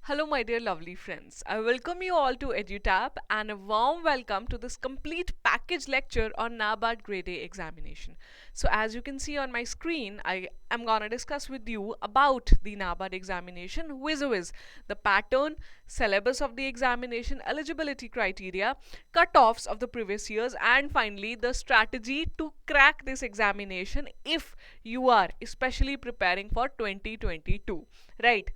Hello, my dear lovely friends. I welcome you all to EduTap and a warm welcome to this complete package lecture on NABARD Grade A examination. So, as you can see on my screen, I am gonna discuss with you about the NABARD examination, whiz the pattern, syllabus of the examination, eligibility criteria, cut-offs of the previous years, and finally the strategy to crack this examination if you are especially preparing for 2022. Right.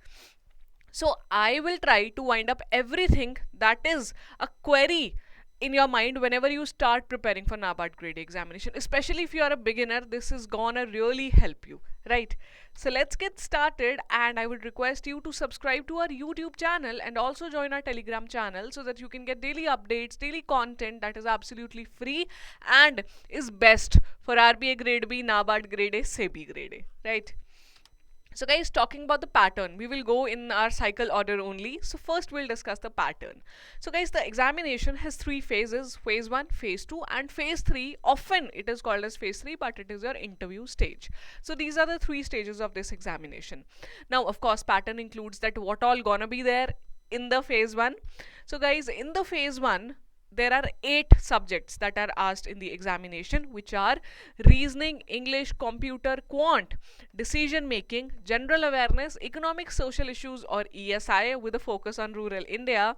So I will try to wind up everything that is a query in your mind whenever you start preparing for NABARD grade examination. Especially if you are a beginner, this is gonna really help you, right? So let's get started, and I would request you to subscribe to our YouTube channel and also join our Telegram channel so that you can get daily updates, daily content that is absolutely free and is best for RBA grade B, NABARD grade A, SEBI grade A, right? So guys, talking about the pattern, we will go in our cycle order only. So first we'll discuss the pattern. So guys, the examination has three phases: phase 1, phase 2 and phase 3. Often it is called as phase 3, but it is your interview stage. So these are the three stages of this examination. Now of course, pattern includes that what all gonna be there in the phase 1. So guys, in the phase 1, there are 8 subjects that are asked in the examination, which are reasoning, English, computer, quant, decision making, general awareness, economic social issues or ESI with a focus on rural India,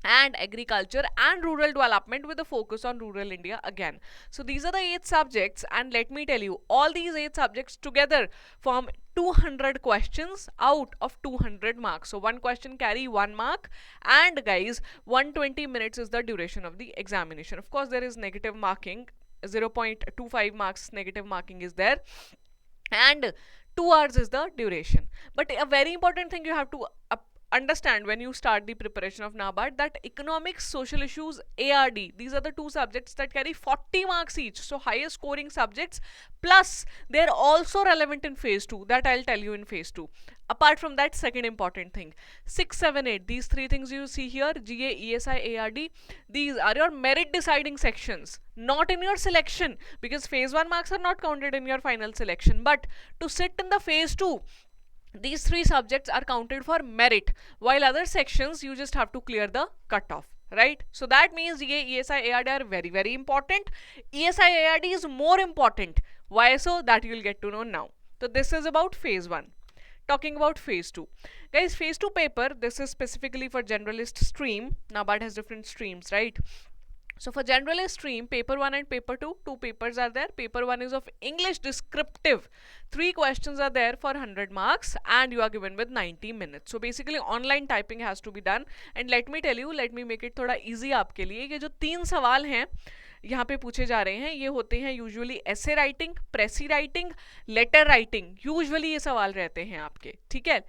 and agriculture and rural development with a focus on rural India again. So these are the 8 subjects, and let me tell you, all these 8 subjects together form 200 questions out of 200 marks. So one question carry 1 mark, and guys, 120 minutes is the duration of the examination. Of course, there is negative marking, 0.25 marks negative marking is there, and 2 hours is the duration. But a very important thing you have to understand when you start the preparation of NABARD, that economics, social issues, ARD, these are the 2 subjects that carry 40 marks each. So highest scoring subjects, plus they're also relevant in phase 2, that I'll tell you in phase 2. Apart from that, second important thing, 6, 7, 8, these 3 things you see here, GA, ESI, ARD, these are your merit deciding sections, not in your selection, because phase 1 marks are not counted in your final selection. But to sit in the phase 2, these 3 subjects are counted for merit, while other sections you just have to clear the cutoff, right? So that means ESI, ARD are very, very important. ESI, ARD is more important. Why so? That you will get to know now. So this is about phase 1. Talking about phase 2. Guys, phase 2 paper, this is specifically for generalist stream. NABARD has different streams, right? So for generalist stream, paper 1 and paper 2, 2 papers are there. Paper 1 is of English descriptive. 3 questions are there for 100 marks, and you are given with 90 minutes. So basically online typing has to be done. And let me tell you, let me make it थोड़ा easy आपके लिए, ये जो 3 सवाल हैं यहाँ पे पूछे जा रहे हैं, ये होते हैं यूजुअली ऐसे writing, precis writing, letter writing, usually ये सवाल रहते हैं आपके, ठीक है?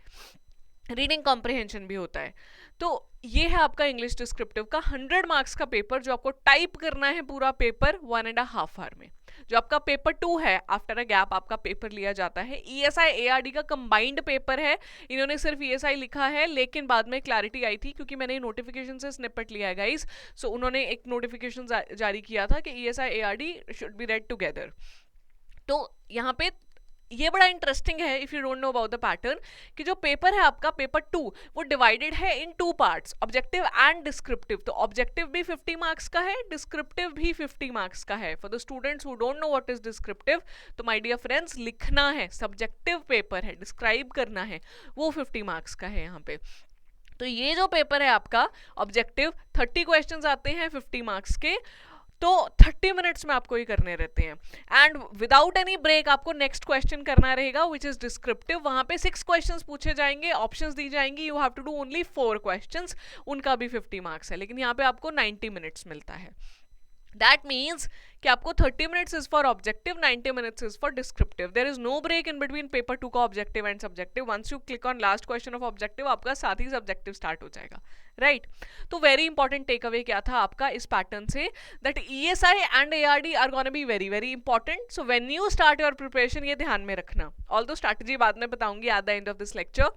रीडिंग कॉम्प्रिहेंशन भी होता है. तो ये है आपका इंग्लिश डिस्क्रिप्टिव का 100 मार्क्स का पेपर, जो आपको टाइप करना है पूरा पेपर 1.5 आवर में. जो आपका पेपर 2 है, आफ्टर अ गैप आपका पेपर लिया जाता है. ESI ARD का कंबाइंड पेपर है. इन्होंने सिर्फ ESI लिखा है, लेकिन बाद में क्लैरिटी आई थी क्योंकि मैंने नोटिफिकेशन से स्निपेट लिया है गाइस. सो उन्होंने एक नोटिफिकेशन जारी किया था कि ESI ARD should be red together. तो यहाँ पे ये बड़ा इंटरेस्टिंग है, if you don't know about the pattern, कि जो पेपर है आपका पेपर 2, वो डिवाइडेड है इन 2 पार्ट्स, ऑब्जेक्टिव एंड डिस्क्रिप्टिव. तो ऑब्जेक्टिव भी 50 मार्क्स का है, डिस्क्रिप्टिव भी 50 मार्क्स का है. For the students who don't know what is descriptive, तो माय डियर फ्रेंड्स, लिखना है, सब्जेक्टिव पेपर है, डिस्क्राइब करना है, वो 50 मार्क्स का है यहाँ पे. तो ये जो पेपर है आपका ऑब्जेक्टिव, 30 क्वेश्चंस आते हैं 50 मार्क्स के. तो 30 मिनट्स में आपको ये करने रहते हैं, एंड विदाउट एनी ब्रेक आपको नेक्स्ट क्वेश्चन करना रहेगा, विच इज डिस्क्रिप्टिव. वहां पे 6 क्वेश्चंस पूछे जाएंगे, ऑप्शंस दी जाएंगी, you have to do only 4 questions, उनका भी 50 मार्क्स है, लेकिन यहाँ पे आपको 90 मिनट्स मिलता है. That means कि आपको 30 minutes is for objective, 90 minutes is for descriptive. There is no break in between paper 2 का objective and subjective. Once you click on last question of objective, आपका साथ ही subjective start हो जाएगा, right? तो very important takeaway क्या था आपका इस pattern से, that ESI and ARD are gonna be very very important. So when you start your preparation, ये ध्यान में रखना. Although strategy बाद में बताऊंगी at the end of this lecture,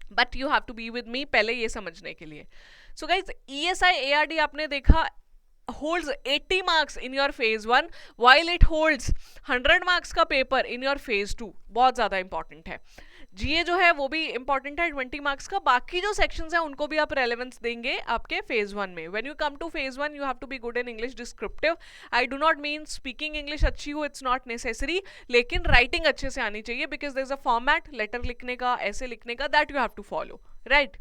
but you have to be with me पहले ये समझने के लिए. So guys, ESI ARD आपने देखा holds 80 marks in your phase 1 while it holds 100 marks का पेपर in your phase 2. बहुत ज़्यादा इंपॉर्टेंट है. जीए जो है वो भी इंपॉर्टेंट है 20 मार्क्स का, बाकी जो सेक्शंस हैं उनको भी आप रेलेवेंस देंगे आपके फेज 1 में. When you come to phase 1 you have to be good in English descriptive. I do not mean speaking English अच्छी हो, इट्स नॉट नेसेसरी, लेकिन राइटिंग अच्छे से आनी चाहिए because there is a format letter लिखने का, ऐसे लिखने का, that you have to follow, right.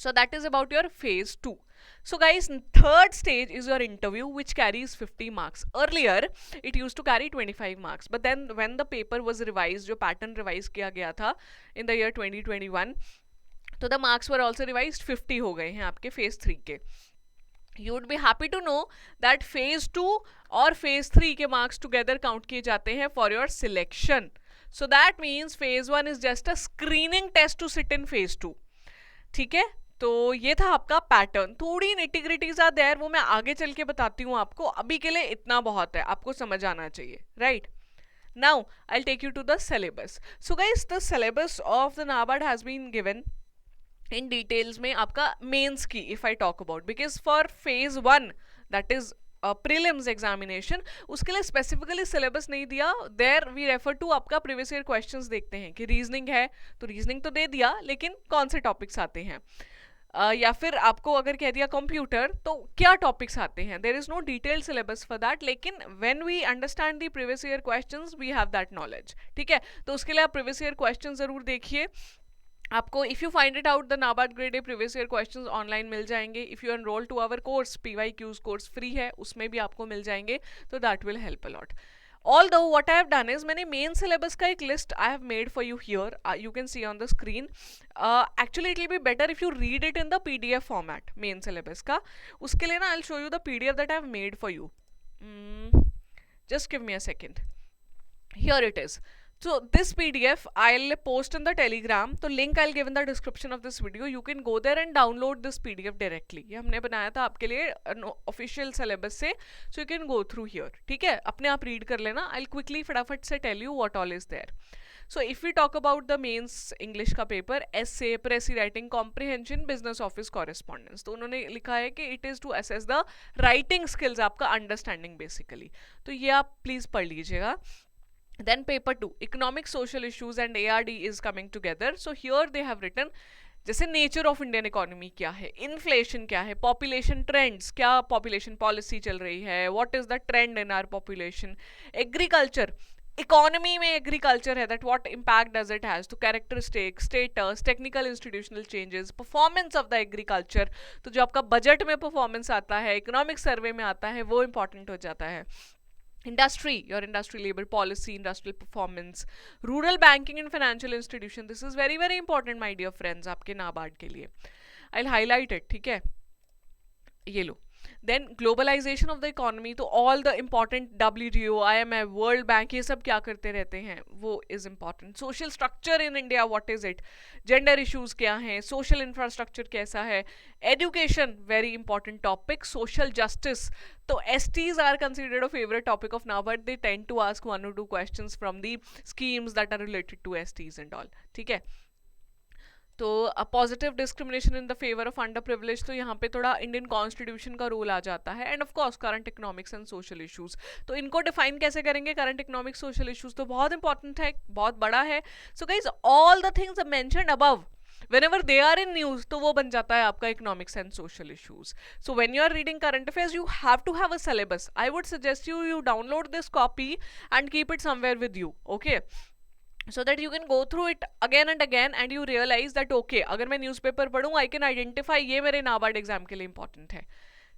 So that is about your phase 2. So guys, third stage is your interview, which carries 50 marks. Earlier it used to carry 25 marks, but then when the paper was revised, जो pattern revise किया गया था in the year 2021, तो the marks were also revised, 50 हो गए हैं आपके phase 3 के. You would be happy to know that phase 2 और phase 3 के marks together count किए जाते हैं for your selection. So that means phase 1 is just a screening test to sit in phase 2. ठीक है, तो ये था आपका पैटर्न. थोड़ी निटिग्रिटीज आर देयर, वो मैं आगे चल के बताती हूँ आपको. अभी के लिए इतना बहुत है, आपको समझ आना चाहिए, right. Now I take you to the syllabus. So guys, the syllabus of the NABARD has been given in details में आपका मेंस की, if I talk about, because for phase 1 that is prelims examination, उसके लिए specifically syllabus नहीं दिया. There we refer to आपका previous year questions देखते हैं कि रीजनिंग है तो रीजनिंग तो दे दिया, लेकिन कौन से टॉपिक्स आते हैं. या फिर आपको अगर कह दिया कंप्यूटर तो क्या टॉपिक्स आते हैं. There is no detailed syllabus for that, लेकिन when we understand the previous year questions we have that knowledge. ठीक है, तो उसके लिए आप प्रीवियस ईयर क्वेश्चन जरूर देखिए. आपको if you find it out the NABARD grade A previous year questions online मिल जाएंगे. If you enrol to our course, PYQs course free है, उसमें भी आपको मिल जाएंगे, तो that will help a lot. Although what I have done is मैंने मेन सिलेबस का एक list I have made for you here. You can see on the screen. Actually it will be better if you read it in the PDF format. Main syllabus का, उसके लिए ना I'll show you the PDF that I have made for you. Just give me a second. Here it is. So this PDF I'll post in the Telegram. तो link I'll give in the description of this video. You can go there and download this PDF directly. ये हमने बनाया था आपके लिए official syllabus से, so you can go through here. ठीक है, अपने आप read कर लेना. I'll quickly फटाफट से tell you what all is there. So if we talk about the mains English का paper, essay, pressy writing, comprehension, business office correspondence, तो उन्होंने लिखा है कि it is to assess the writing skills, आपका understanding basically. तो ये आप please पढ़ लीजिएगा. Then paper 2, economic social issues and ARD is coming together. So here they have written जैसे नेचर ऑफ इंडियन इकोनॉमी क्या है, इन्फ्लेशन क्या है, पॉपुलेशन ट्रेंड्स, क्या पॉपुलेशन पॉलिसी चल रही है, what is the trend in our population, agriculture, economy में एग्रीकल्चर है, that what impact does it has, तो characteristic, status, technical institutional changes, performance of the agriculture, तो जो आपका बजट में परफॉर्मेंस आता है, इकोनॉमिक सर्वे में आता है, वो इंपॉर्टेंट हो जाता है. Industry, your industry labor policy, industrial performance, rural banking and financial institution, this is very very important my dear friends आपके नाबार्ड के लिए. I'll highlight it, ठीक है, ये लो. Then globalization of the economy, तो all the important WTO, IMF, World Bank, ये सब क्या करते रहते हैं, वो is important. Social structure in India, what is it, gender issues क्या हैं, social infrastructure कैसा है, education very important topic, social justice, तो STs are considered a favorite topic of now, but they tend to ask 1 or 2 questions from the schemes that are related to STs and all. ठीक है, तो positive discrimination in the favour of under privilege, तो यहाँ पे थोड़ा Indian constitution का role आ जाता है. End of course current economics and social issues, तो इनको डिफाइन कैसे करेंगे, करंट इकोनॉमिक्स सोशल इश्यूज तो बहुत इंपॉर्टेंट है, बहुत बड़ा है. So guys all the things mentioned above whenever they are in news, तो वो बन जाता है आपका economics and social issues. So when you are reading current affairs, you have to have a syllabus. I would suggest you download this copy and keep it somewhere with you, okay, so that you can go through it again and again and you realize that okay, अगर मैं newspaper पढ़ूँ I can identify ये मेरे NABARD exam के लिए important है.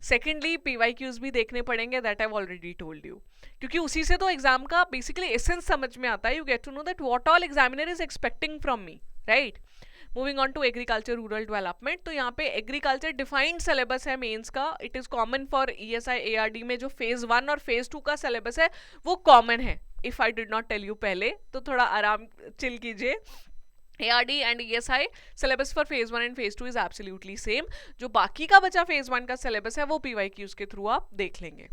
Secondly PYQs भी देखने पड़ेंगे, that I have already told you, क्योंकि उसी से तो एग्जाम का बेसिकली एसेंस समझ में आता है. You get to know that what all examiner is expecting from me, right. Moving on to agriculture rural development, तो यहाँ पे एग्रीकल्चर डिफाइंड सिलेबस है मेंस का. It is common for ESI ARD में जो फेज 1 और फेज 2 का syllabus है वो कॉमन है. If I did not tell you पहले, तो थोड़ा आराम चिल कीजिए. ARD and ESI syllabus for phase 1 and phase 2 is absolutely same. जो बाकी का बचा फेज 1 का सिलेबस है वो PYQs के थ्रू आप देख लेंगे.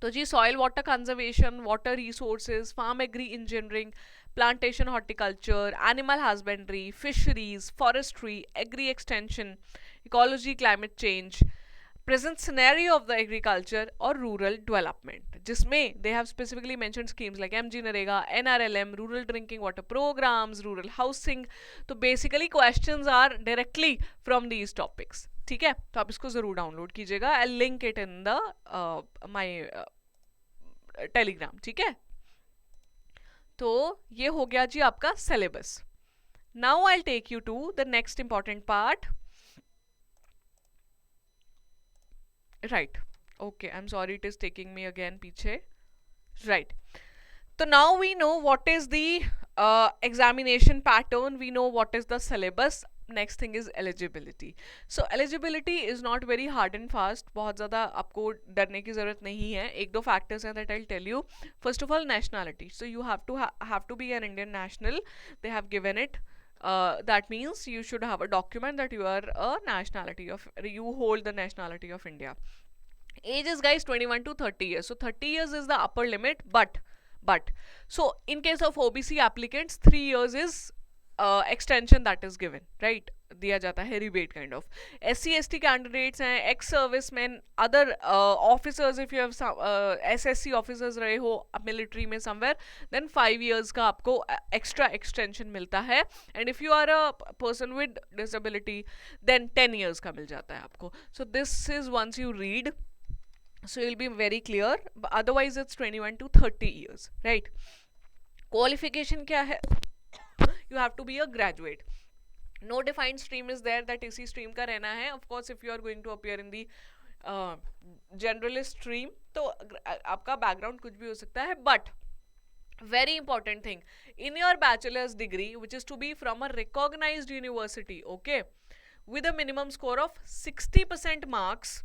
तो जी soil water conservation, water resources, farm agri engineering, plantation horticulture, animal husbandry, fisheries, forestry, agri extension, ecology, climate change, present scenario of the agriculture or rural development, जिसमें they have specifically mentioned schemes like MG Narega, NRLM, rural drinking water programs, rural housing. तो basically questions are directly from these topics. ठीक है, तो आप इसको जरूर download कीजिएगा. I'll link it in the my Telegram. ठीक है, तो ये हो गया जी आपका syllabus. Now I take you to the next important part. Right, okay, I am sorry, it is taking me again पीछे. राइट, तो now we know what is the examination pattern, we know what is the syllabus. Next thing is eligibility. So eligibility is not very hard and fast. बहुत ज़्यादा आपको डरने की ज़रूरत नहीं है. एक दो फैक्टर्स हैं that I tell you. First of all nationality. So you have to be an Indian national. They have given it. That means you should have a document that you are a nationality of, you hold the nationality of India. Age is guys 21 to 30 years. So 30 years is the upper limit, but so in case of OBC applicants 3 years is extension that is given, right? दिया जाता है rebate kind of. SC ST candidates हैं, ex servicemen, other officers, if you have some SSC officers रहे हो military में somewhere, then 5 years का आपको extra extension मिलता है. And if you are a person with disability, then 10 years का मिल जाता है आपको. So this is once you read, so you'll be very clear. But otherwise it's 21 to 30 years, right? Qualification क्या है? You have to be a graduate. No defined stream is there that इसी stream का रहना है. Of course, if you are going to appear in the generalist stream, तो आपका background कुछ भी हो सकता है. But very important thing, in your bachelor's degree, which is to be from a recognized university, okay, with a minimum score of 60% marks.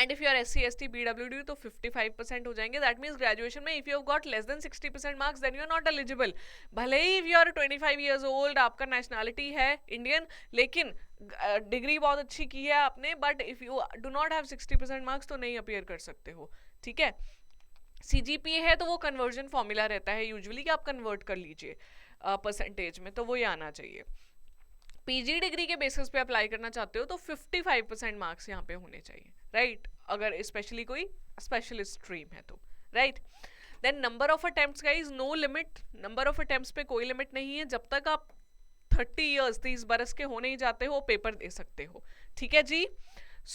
And if you are SC ST PWD तो 55% हो जाएंगे. That means graduation में if you have got less than 60% marks, then you are not eligible. भले ही if you are 25 years old, आपका nationality है Indian, लेकिन degree बहुत अच्छी की है आपने, but if you do not have 60% marks तो नहीं appear कर सकते हो. ठीक है, CGPA है तो वो conversion formula रहता है यूजुअली कि आप convert कर लीजिए परसेंटेज में, तो वो ये आना चाहिए. पीजी डिग्री के बेसिस पे अप्लाई करना चाहते हो तो 55% मार्क्स यहाँ पे होने चाहिए, राइट? अगर स्पेशली कोई स्पेशलिस्ट स्ट्रीम है तो, right? Then number of attempts guys, no limit. Number of attempts पे कोई लिमिट नहीं है. जब तक आप 30 इयर्स 30 बरस के होने ही जाते हो पेपर दे सकते हो. ठीक है जी.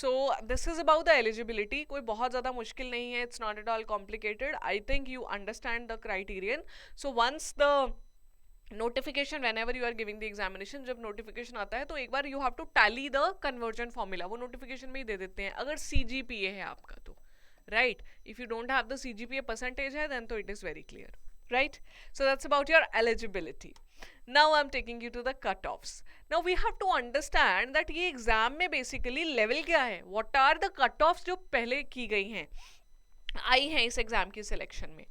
So this is about the eligibility. कोई बहुत ज़्यादा मुश्किल नहीं है. It's not at all complicated. I think you understand the criterion. So once the notification, whenever you are giving the examination, जब नोटिफिकेशन आता है तो एक बार you have to tally the conversion formula. वो नोटिफिकेशन में ही दे देते हैं अगर CGPA है आपका तो, right? If you don't have the CGPA percentage है then तो it is very clear, right? So that's about your eligibility. Now I'm taking you to the cutoffs. Now we have to understand that ये exam में basically level क्या है. What are the cutoffs जो पहले की गई हैं, आई हैं इस एग्जाम की सिलेक्शन में.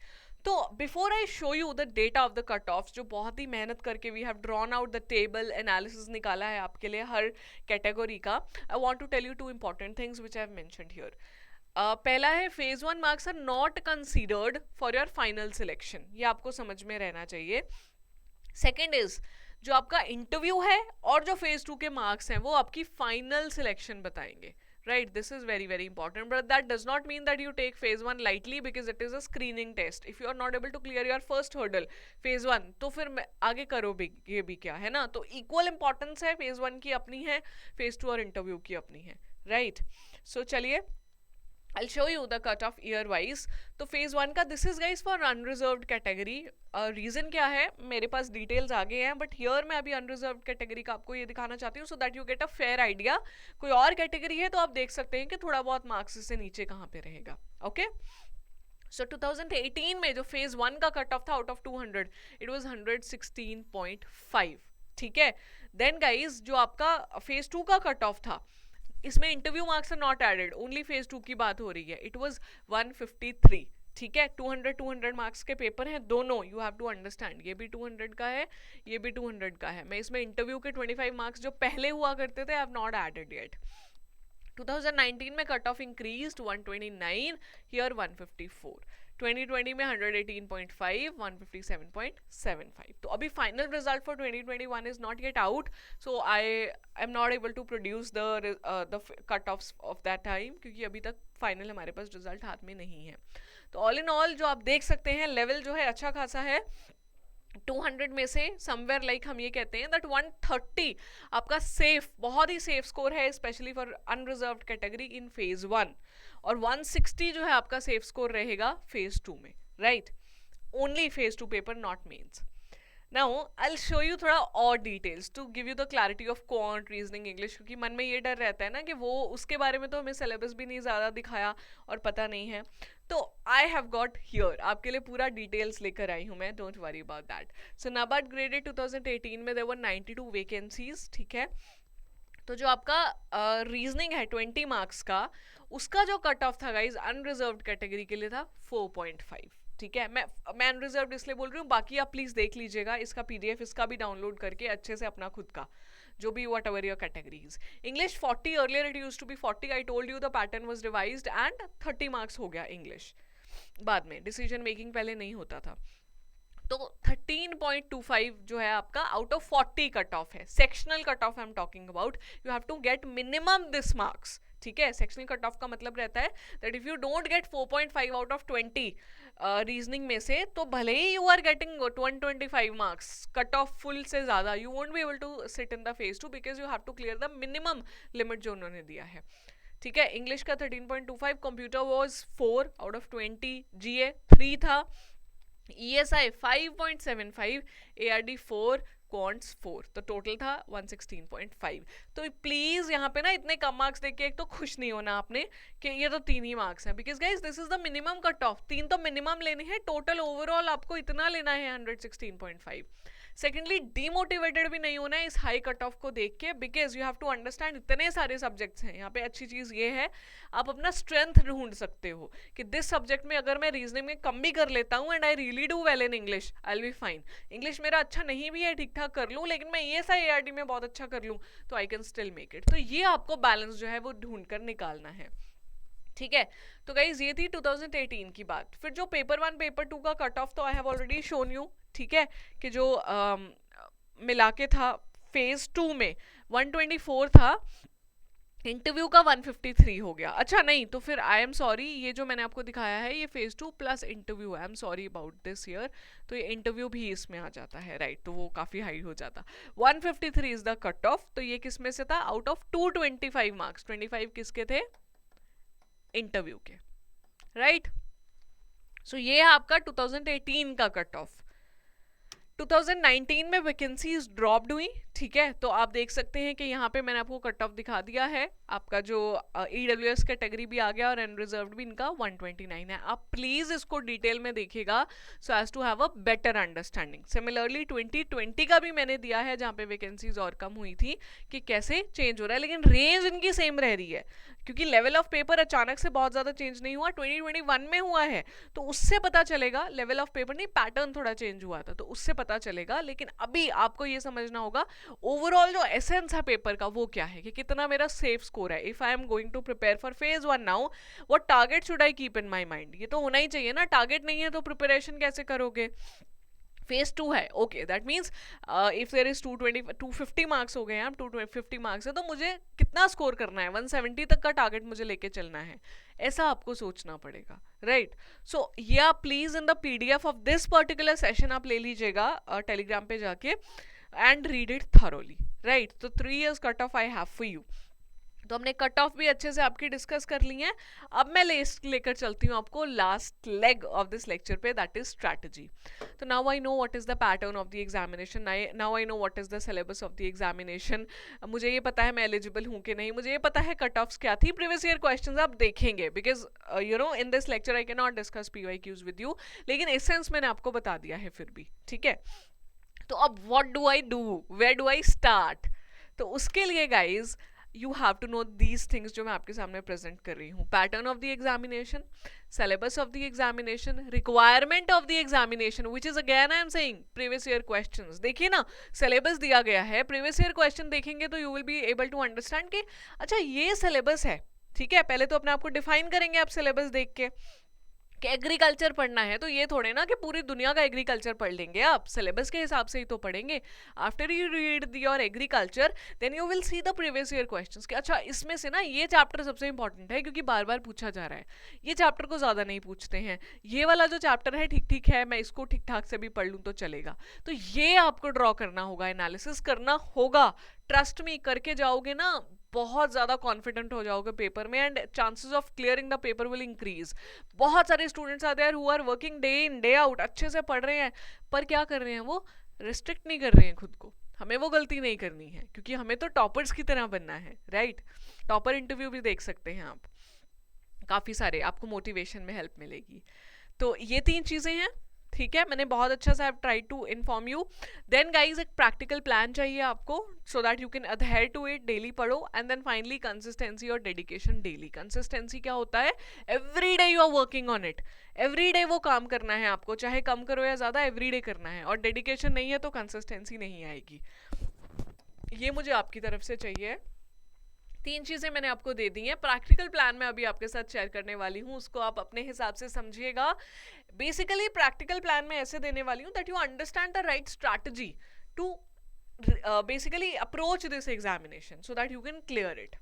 तो before I show you the data of the cut off, जो बहुत ही मेहनत करके we have drawn out the table analysis निकाला है आपके लिए हर कैटेगरी का, I want to tell you two important things which I have mentioned here. पहला है phase 1 marks are not considered for your final selection. ये आपको समझ में रहना चाहिए. सेकेंड इज जो आपका इंटरव्यू है और जो फेज 2 के मार्क्स हैं वो आपकी फाइनल सिलेक्शन बताएंगे. Right, this is very very important, but that does not mean that you take phase 1 lightly because it is a screening test. If you are not able to clear your first hurdle, phase 1, तो फिर आगे करो भी ये भी क्या है ना. तो equal importance है, phase 1 की अपनी है, phase 2 और interview की अपनी है, right? So चलिए I'll show you the cut off year wise. तो phase 1 का this is guys for unreserved category. Reason क्या है मेरे पास डिटेल्स आ गए हैं, बट हियर मैं अभी अनरिजर्व्ड कैटेगरी का आपको ये दिखाना चाहती हूँ सो that you get a fair idea. कोई और कैटेगरी है तो आप देख सकते हैं कि थोड़ा बहुत मार्क्स से नीचे कहाँ पे रहेगा. ओके, सो 2018 में जो फेज 1 का कट ऑफ था आउट ऑफ 200, इट वाज 116.5. ठीक है. देन गाइज जो आपका फेज 2 का कट ऑफ था, इसमें interview marks are not added, only phase 2 की बात हो रही है. It was 153. ठीक है, 200 मार्क्स के पेपर हैं दोनों. यू हैव टू अंडरस्टैंड, ये भी 200 का है, ये भी 200 का है. मैं इसमें इंटरव्यू के 25 मार्क्स जो पहले हुआ करते थे I have not added yet. 2019 में कट ऑफ इंक्रीज्ड 129, हियर 154. 2020 में 118.5, 157.75. तो अभी final result for 2021 is not yet out, so I am not able to produce the cut offs of that time, क्योंकि अभी तक फाइनल हमारे पास रिजल्ट हाथ में नहीं है. तो ऑल इन ऑल जो आप देख सकते हैं, लेवल जो है अच्छा खासा है. 200 में से समवेयर लाइक हम ये कहते हैं दैट 130 आपका सेफ, बहुत ही सेफ स्कोर है, specially for unreserved category in phase 1, और 160 जो है आपका सेफ स्कोर रहेगा फेज 2 में, right. Only phase 2 paper, not mains. Now I'll show you थोड़ा और details to give you the clarity of quant, reasoning, English, क्योंकि मन में ये डर रहता है ना कि वो उसके बारे में तो हमें सिलेबस भी नहीं ज़्यादा दिखाया और पता नहीं है. तो आई हैव गॉट हियर आपके लिए पूरा डिटेल्स लेकर आई हूँ मैं, don't worry about that. So NABARD graded 2018 में देयर वर 92 वैकेंसीज, ठीक है. तो जो आपका रीजनिंग है 20 मार्क्स का, उसका जो कट ऑफ था गाइज अनरिजर्व्ड कैटेगरी के लिए था 4.5, ठीक है. मैं अनरिजर्व्ड इसलिए बोल रही हूँ, बाकी आप प्लीज देख लीजिएगा इसका पीडीएफ, इसका भी डाउनलोड करके अच्छे से अपना खुद का जो भी whatever your categories. English 40, earlier it used to be 40, I told you the pattern was revised and 30 marks हो गया इंग्लिश बाद में, डिसीजन मेकिंग पहले नहीं होता था. तो 13.25 जो है आपका आउट ऑफ 40 कट ऑफ है. Sectional cut off I am talking about. You have to get minimum this marks, ठीक है. सेक्शनल कट ऑफ का मतलब रहता है that if you don't get 4.5 out of 20 reasoning में से, तो भले ही you are getting 125 marks cut off full से ज़्यादा, you won't be able to sit in the phase 2 because you have to clear the minimum limit जो उन्होंने दिया है, ठीक है. इंग्लिश का 13.25, computer was 4 out of 20, GA 3 था, ESI 5.75, ARD 4, क्वांट्स 4, तो टोटल था 116.5. तो प्लीज यहाँ पे ना इतने कम मार्क्स देख के एक तो खुश नहीं होना आपने कि ये तो 3 ही मार्क्स हैं, because guys this is the minimum cut off. 3 तो मिनिमम लेने हैं, टोटल ओवरऑल आपको इतना लेना है 116.5. सेकेंडली डीमोटिवेटेड भी नहीं होना है इस हाई कट ऑफ को देख के, because you have to understand इतने सारे सब्जेक्ट्स हैं यहाँ पे. अच्छी चीज़ ये है आप अपना स्ट्रेंथ ढूंढ सकते हो कि दिस सब्जेक्ट में अगर मैं रीजनिंग में कम भी कर लेता हूँ and I really do well in English, I will be fine. English मेरा अच्छा नहीं भी है, ठीक ठाक कर लूँ, लेकिन मैं ESI ARD में बहुत अच्छा कर लूँ, तो I can still make it. तो ये आपको बैलेंस जो है वो ढूंढ कर निकालना है, ठीक है. तो गाइज ये थी 2018 की बात. फिर जो पेपर 1 पेपर 2 का कट ऑफ तो I have already shown you, ठीक है, कि जो मिला के था फेज 2 में 124 था, इंटरव्यू का 153 हो गया. अच्छा नहीं, तो फिर आई एम सॉरी, ये जो मैंने आपको दिखाया है ये फेज 2 प्लस इंटरव्यू है. आई am sorry about this year, तो ये इंटरव्यू भी इसमें आ जाता है, राइट. तो वो काफ़ी हाई हो जाता. 153 इज द कट ऑफ. तो ये किस में से था? आउट ऑफ 225 मार्क्स, 25 किसके थे? इंटरव्यू के, राइट. सो ये है आपका 2018 का कट ऑफ. 2019 में वैकेंसीज ड्रॉप्ड हुई, ठीक है. तो आप देख सकते हैं कि यहाँ पे मैंने आपको कट ऑफ दिखा दिया है. आपका जो EWS कैटेगरी भी आ गया और अनरिजर्व्ड भी इनका 129 है. आप प्लीज इसको डिटेल में देखिएगा so as to have a better understanding. Similarly 2020 का भी मैंने दिया है जहाँ पे वैकेंसीज और कम हुई थी कि कैसे चेंज हो रहा है, लेकिन रेंज इनकी सेम रह रही है क्योंकि लेवल ऑफ पेपर अचानक से बहुत ज़्यादा चेंज नहीं हुआ. 2021 में हुआ है तो उससे पता चलेगा. लेवल ऑफ पेपर नहीं, पैटर्न थोड़ा चेंज हुआ था तो उससे पता चलेगा. लेकिन अभी आपको ये समझना होगा ओवरऑल जो एसेंस है पेपर का वो क्या है, कि कितना मेरा सेफ स्कोर है. If I am going to prepare for phase 1 now, what target should I keep in my mind? ये तो होना ही चाहिए ना. टारगेट नहीं है तो प्रिपरेशन कैसे करोगे? फेज 2 है, okay, that means if there is 250 marks हो गए हैं, 250 मार्क्स है तो मुझे कितना स्कोर करना है? 170 तक का टारगेट मुझे लेके चलना है, ऐसा आपको सोचना पड़ेगा, राइट. सो ये आप please in the PDF of this particular session आप ले लीजिएगा टेलीग्राम पे जाके and read it thoroughly, right. तो 3 years cut off I have for you. तो हमने कट ऑफ भी अच्छे से आपकी डिस्कस कर ली है. अब मैं लेकर चलती हूँ आपको last leg of this lecture पे, दैट इज स्ट्रैटेजी. तो now I know what is the pattern of the examination, now I know what is the syllabus of the examination. मुझे ये पता है मैं एलिजिबल हूँ कि नहीं, मुझे ये पता है कट ऑफ्स क्या थी, प्रीवियस ईयर क्वेश्चंस आप देखेंगे because you know in this lecture I can not discuss PYQs with you, लेकिन एसेंस मैंने आपको बता दिया है फिर भी, ठीक है. तो अब what do I do, where do I start? तो उसके लिए guys you have to know these things जो मैं आपके सामने प्रेजेंट कर रही हूँ. Pattern of the examination, syllabus of the examination, requirement of the examination which is again I am saying previous year questions. देखिए ना, सिलेबस दिया गया है, प्रीवियस ईयर क्वेश्चन देखेंगे तो you will be able to understand कि अच्छा ये सिलेबस है, ठीक है. पहले तो अपने आप को डिफाइन करेंगे आप सिलेबस देख के कि एग्रीकल्चर पढ़ना है तो ये थोड़े ना कि पूरी दुनिया का एग्रीकल्चर पढ़ लेंगे, आप सिलेबस के हिसाब से ही तो पढ़ेंगे. After you read your agriculture then you will see the previous year questions कि अच्छा इसमें से ना ये चैप्टर सबसे इंपॉर्टेंट है क्योंकि बार बार पूछा जा रहा है, ये चैप्टर को ज़्यादा नहीं पूछते हैं, ये वाला जो चैप्टर है ठीक ठीक है, मैं इसको ठीक ठाक से भी पढ़ लूँ तो चलेगा. तो ये आपको ड्रॉ करना होगा, एनालिसिस करना होगा. ट्रस्ट मी, करके जाओगे ना बहुत ज़्यादा कॉन्फिडेंट हो जाओगे पेपर में, and chances of clearing the paper will increase. बहुत सारे स्टूडेंट्स आते हैं who are working day in day out, अच्छे से पढ़ रहे हैं, पर क्या कर रहे हैं, वो रिस्ट्रिक्ट नहीं कर रहे हैं खुद को. हमें वो गलती नहीं करनी है क्योंकि हमें तो टॉपर्स की तरह बनना है, राइट. टॉपर इंटरव्यू भी देख सकते हैं आप, काफ़ी सारे आपको मोटिवेशन में हेल्प मिलेगी. तो ये 3 चीज़ें हैं, ठीक है. मैंने बहुत अच्छा सा try to inform you. Then guys एक प्रैक्टिकल प्लान चाहिए आपको so that you can adhere to it. Daily पढ़ो. एंड देन फाइनली कंसिस्टेंसी और डेडिकेशन. डेली कंसिस्टेंसी क्या होता है, every day you are working on it, every day वो काम करना है आपको, चाहे कम करो या ज़्यादा, एवरी डे करना है. और डेडिकेशन नहीं है तो कंसिस्टेंसी नहीं आएगी. ये मुझे आपकी तरफ से चाहिए. 3 चीज़ें मैंने आपको दे दी हैं. प्रैक्टिकल प्लान मैं अभी आपके साथ शेयर करने वाली हूँ, उसको आप अपने हिसाब से समझिएगा. बेसिकली प्रैक्टिकल प्लान में ऐसे देने वाली हूँ that you understand the right strategy to basically approach this examination so that you can clear it.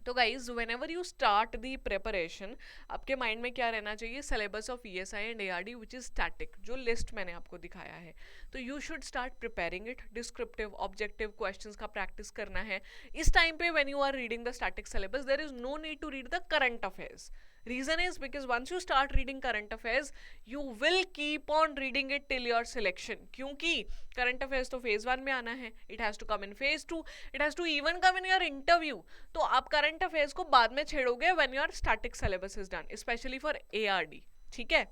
तो guys whenever you start the preparation, आपके माइंड में क्या रहना चाहिए, syllabus of ESI and ARD which is static, जो list मैंने आपको दिखाया है. तो you should start preparing it. Descriptive objective questions का प्रैक्टिस करना है. इस टाइम पे when you are reading the static syllabus there is no need to read the current affairs. Reason is because once you start reading current affairs, you will keep on reading it till your selection. क्योंकि current affairs तो phase 1 में आना है, it has to come in phase 2, it has to even come in your interview. तो आप current affairs को बाद में छेड़ोगे when your static syllabus is done, especially for ARD. ठीक है,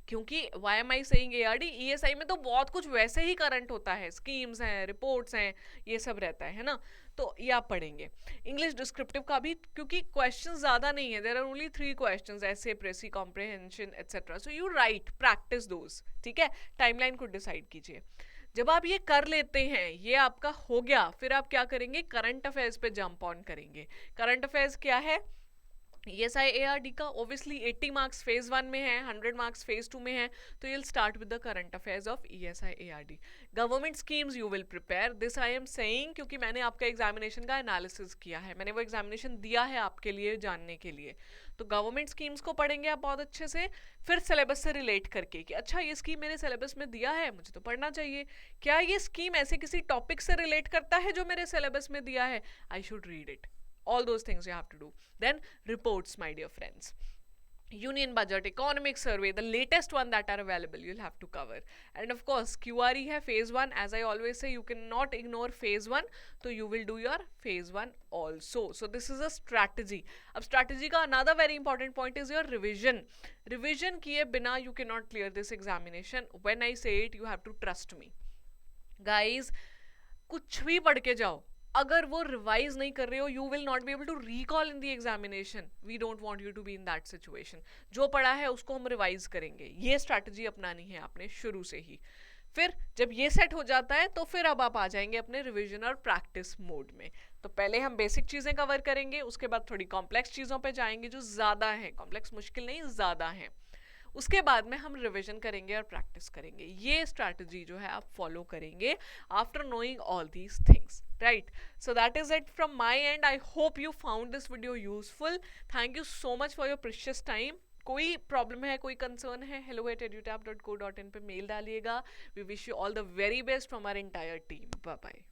क्योंकि why am I saying ARD, ESI में तो बहुत कुछ वैसे ही करंट होता है, स्कीम्स हैं, रिपोर्ट्स हैं, ये सब रहता है ना. तो ये आप पढ़ेंगे. इंग्लिश डिस्क्रिप्टिव का भी, क्योंकि क्वेश्चन ज़्यादा नहीं है, देयर आर ओनली 3 क्वेश्चंस, ऐसे, precis, comprehension etcetera. So you write, practice those. ठीक है, टाइमलाइन को डिसाइड कीजिए. जब आप ये कर लेते हैं, ये आपका हो गया, फिर आप क्या करेंगे, करंट अफेयर्स पे जंप ऑन करेंगे. करंट अफेयर्स क्या है, ESI ARD का ऑब्वियसली 80 मार्क्स फेज 1 में है, 100 मार्क्स फेज 2 में है. तो you'll start with the current affairs of ESI ARD. Government schemes you will prepare. This I am saying क्योंकि मैंने आपका एग्जामिनेशन का एनालिसिस किया है, मैंने वो एग्जामिनेशन दिया है आपके लिए जानने के लिए. तो गवर्नमेंट स्कीम्स को पढ़ेंगे आप बहुत अच्छे से, फिर सिलेबस से रिलेट करके कि अच्छा ये स्कीम मेरे सिलेबस में दिया है, मुझे तो पढ़ना चाहिए. क्या ये स्कीम ऐसे किसी टॉपिक से रिलेट करता है जो मेरे सिलेबस में दिया है, I should read it. All those things you have to do. Then reports, my dear friends. Union budget, economic survey, the latest one that are available, you'll have to cover. And of course, QRE hai phase 1. As I always say, you cannot ignore phase 1. So you will do your phase 1 also. So this is a strategy. अब strategy का another very important point is your revision. Revision किए बिना you cannot clear this examination. When I say it, you have to trust me. Guys, कुछ भी पढ़ के जाओ, अगर वो रिवाइज नहीं कर रहे हो, you will not be able to recall in the examination. We don't want you to be in that situation. जो पढ़ा है उसको हम रिवाइज करेंगे, ये स्ट्रैटेजी अपनानी है आपने शुरू से ही. फिर जब ये सेट हो जाता है तो फिर अब आप आ जाएंगे अपने रिवीजन और प्रैक्टिस मोड में. तो पहले हम बेसिक चीज़ें कवर करेंगे, उसके बाद थोड़ी कॉम्प्लेक्स चीज़ों पे जाएंगे जो ज़्यादा हैं. कॉम्प्लेक्स मुश्किल नहीं, ज़्यादा हैं. उसके बाद में हम रिवीजन करेंगे और प्रैक्टिस करेंगे. ये स्ट्रैटेजी जो है आप फॉलो करेंगे after knowing all these things, right? So that is it from my end. I hope you found this video useful. Thank you so much for your precious time. कोई problem है, कोई concern है, hello@edutab.co.in पे mail डालिएगा. We wish you all the very best from our entire team. Bye bye.